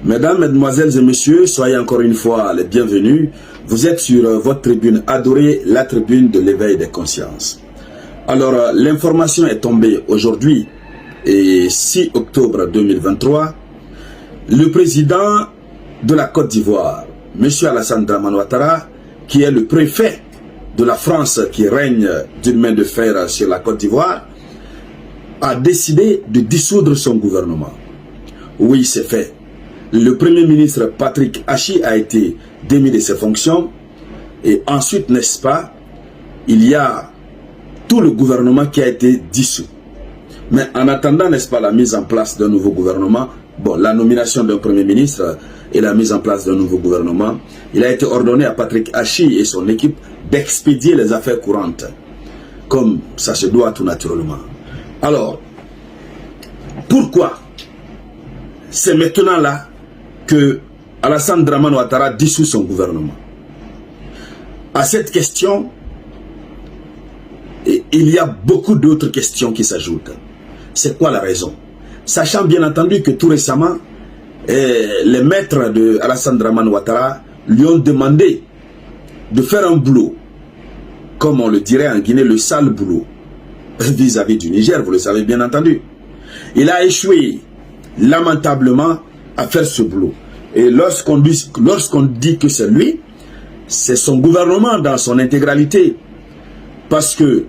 Mesdames, Mesdemoiselles et Messieurs, soyez encore une fois les bienvenus. Vous êtes sur votre tribune adorée, la tribune de l'éveil des consciences. Alors, l'information est tombée aujourd'hui, et 6 octobre 2023. Le président de la Côte d'Ivoire, M. Alassane Dramane Ouattara, qui est le préfet de la France qui règne d'une main de fer sur la Côte d'Ivoire, a décidé de dissoudre son gouvernement. Oui, c'est fait. Le premier ministre Patrick Achi a été démis de ses fonctions et ensuite, n'est-ce pas, il y a tout le gouvernement qui a été dissous. Mais en attendant, n'est-ce pas, la mise en place d'un nouveau gouvernement, bon, la nomination d'un premier ministre et la mise en place d'un nouveau gouvernement, il a été ordonné à Patrick Achi et son équipe d'expédier les affaires courantes, comme ça se doit tout naturellement. Alors, pourquoi c'est maintenant là que Alassane Dramane Ouattara dissout son gouvernement? À cette question, il y a beaucoup d'autres questions qui s'ajoutent. C'est quoi la raison? Sachant bien entendu que tout récemment, les maîtres de Alassane Dramane Ouattara lui ont demandé de faire un boulot, comme on le dirait en Guinée, le sale boulot, vis-à-vis du Niger, vous le savez bien entendu. Il a échoué lamentablement à faire ce boulot. Et lorsqu'on dit que c'est lui, c'est son gouvernement dans son intégralité. Parce que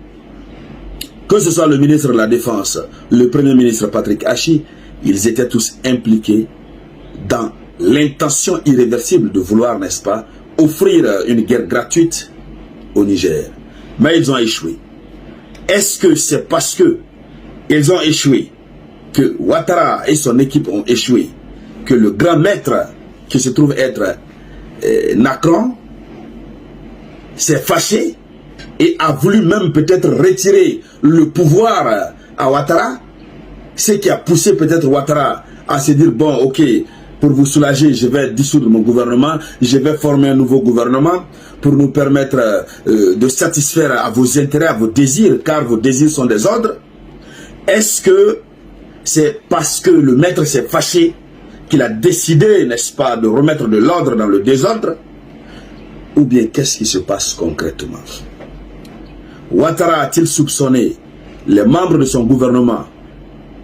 ce soit le ministre de la Défense, le premier ministre Patrick Achi, ils étaient tous impliqués dans l'intention irréversible de vouloir, n'est-ce pas, offrir une guerre gratuite au Niger. Mais ils ont échoué. Est-ce que c'est parce que ils ont échoué, que Ouattara et son équipe ont échoué, que le grand maître qui se trouve être Macron s'est fâché et a voulu même peut-être retirer le pouvoir à Ouattara, ce qui a poussé peut-être Ouattara à se dire, bon, ok, pour vous soulager, je vais dissoudre mon gouvernement, je vais former un nouveau gouvernement pour nous permettre de satisfaire à vos intérêts, à vos désirs, car vos désirs sont des ordres. Est-ce que c'est parce que le maître s'est fâché qu'il a décidé, n'est-ce pas, de remettre de l'ordre dans le désordre? Ou bien qu'est-ce qui se passe concrètement? Ouattara a-t-il soupçonné les membres de son gouvernement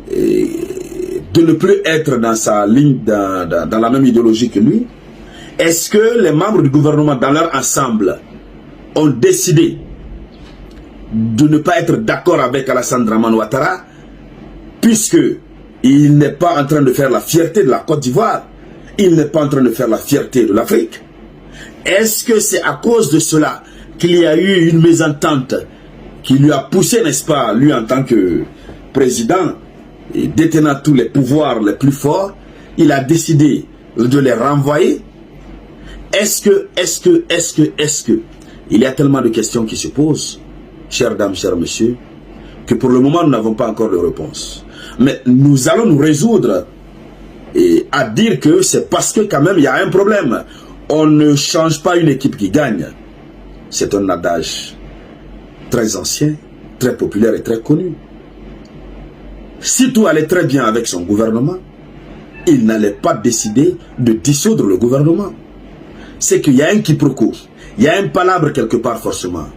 de ne plus être dans sa ligne, dans la même idéologie que lui? Est-ce que les membres du gouvernement dans leur ensemble ont décidé de ne pas être d'accord avec Alassane Dramane Ouattara, puisque il n'est pas en train de faire la fierté de la Côte d'Ivoire, il n'est pas en train de faire la fierté de l'Afrique? Est-ce que c'est à cause de cela qu'il y a eu une mésentente qui lui a poussé, n'est-ce pas, lui en tant que président et détenant tous les pouvoirs les plus forts, il a décidé de les renvoyer? Est-ce que il y a tellement de questions qui se posent, chères dames, chers messieurs, que pour le moment nous n'avons pas encore de réponse. Mais nous allons nous résoudre à dire que c'est parce que quand même il y a un problème. On ne change pas une équipe qui gagne. C'est un adage très ancien, très populaire et très connu. Si tout allait très bien avec son gouvernement, il n'allait pas décider de dissoudre le gouvernement. C'est qu'il y a un quiproquo, il y a un palabre quelque part forcément.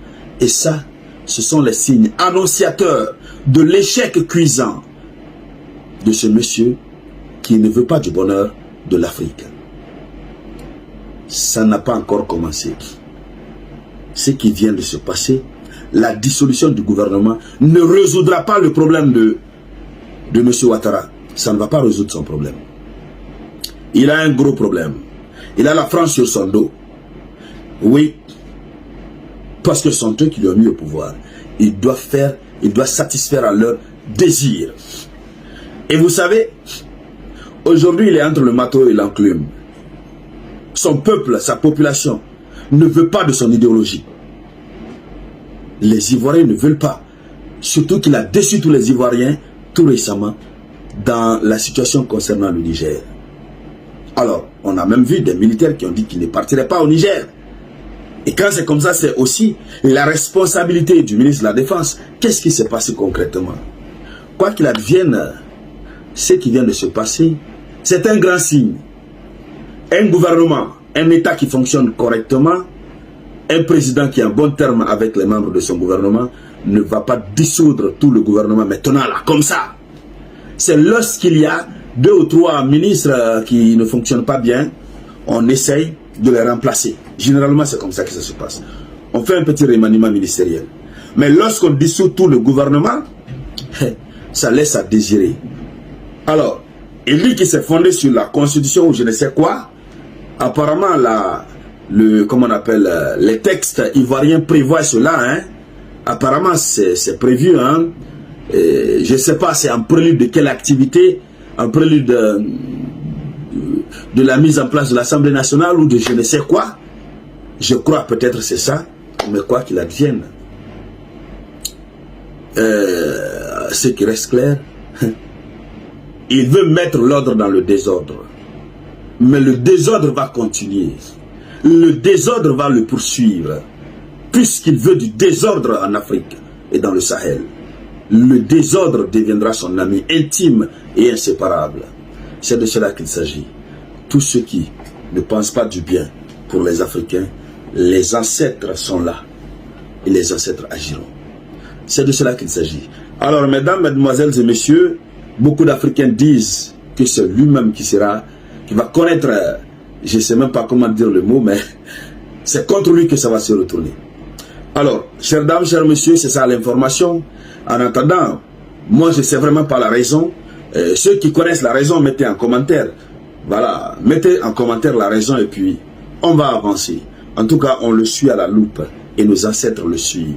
Et ça, ce sont les signes annonciateurs de l'échec cuisant de ce monsieur qui ne veut pas du bonheur de l'Afrique. Ça n'a pas encore commencé. Ce qui vient de se passer, la dissolution du gouvernement ne résoudra pas le problème de M. Ouattara. Ça ne va pas résoudre son problème. Il a un gros problème. Il a la France sur son dos. Oui, parce que ce sont eux qui l'ont mis au pouvoir. Il doit satisfaire à leurs désirs. Et vous savez, aujourd'hui il est entre le marteau et l'enclume. Son peuple, sa population, ne veut pas de son idéologie. Les Ivoiriens ne veulent pas. Surtout qu'il a déçu tous les Ivoiriens, tout récemment, dans la situation concernant le Niger. Alors, on a même vu des militaires qui ont dit qu'ils ne partiraient pas au Niger. Et quand c'est comme ça, c'est aussi la responsabilité du ministre de la Défense. Qu'est-ce qui s'est passé concrètement? Quoi qu'il advienne, ce qui vient de se passer, c'est un grand signe Un gouvernement, un État qui fonctionne correctement, un président qui est en bon terme avec les membres de son gouvernement, ne va pas dissoudre tout le gouvernement maintenant là, comme ça. C'est lorsqu'il y a 2 ou 3 ministres qui ne fonctionnent pas bien, on essaye de les remplacer. Généralement, c'est comme ça que ça se passe. On fait un petit remaniement ministériel. Mais lorsqu'on dissout tout le gouvernement, ça laisse à désirer. Alors, il dit qu'il s'est fondé sur la constitution ou je ne sais quoi. Apparemment, comment on appelle, les textes ivoiriens prévoient cela. Hein. Apparemment, c'est prévu. Hein. Je ne sais pas, c'est en prélude de quelle activité, en prélude de la mise en place de l'Assemblée nationale ou de je ne sais quoi. Je crois peut-être c'est ça, mais quoi qu'il advienne. Ce qui reste clair, il veut mettre l'ordre dans le désordre. Mais le désordre va continuer. Le désordre va le poursuivre. Puisqu'il veut du désordre en Afrique et dans le Sahel. Le désordre deviendra son ami intime et inséparable. C'est de cela qu'il s'agit. Tous ceux qui ne pensent pas du bien pour les Africains, les ancêtres sont là. Et les ancêtres agiront. C'est de cela qu'il s'agit. Alors, mesdames, mesdemoiselles et messieurs, beaucoup d'Africains disent que c'est lui-même qui va connaître, je ne sais même pas comment dire le mot, mais c'est contre lui que ça va se retourner. Alors, chères dames, chers messieurs, c'est ça l'information. En attendant, moi je ne sais vraiment pas la raison. Ceux qui connaissent la raison, mettez en commentaire. Voilà, mettez en commentaire la raison et puis on va avancer. En tout cas, on le suit à la loupe et nos ancêtres le suivent.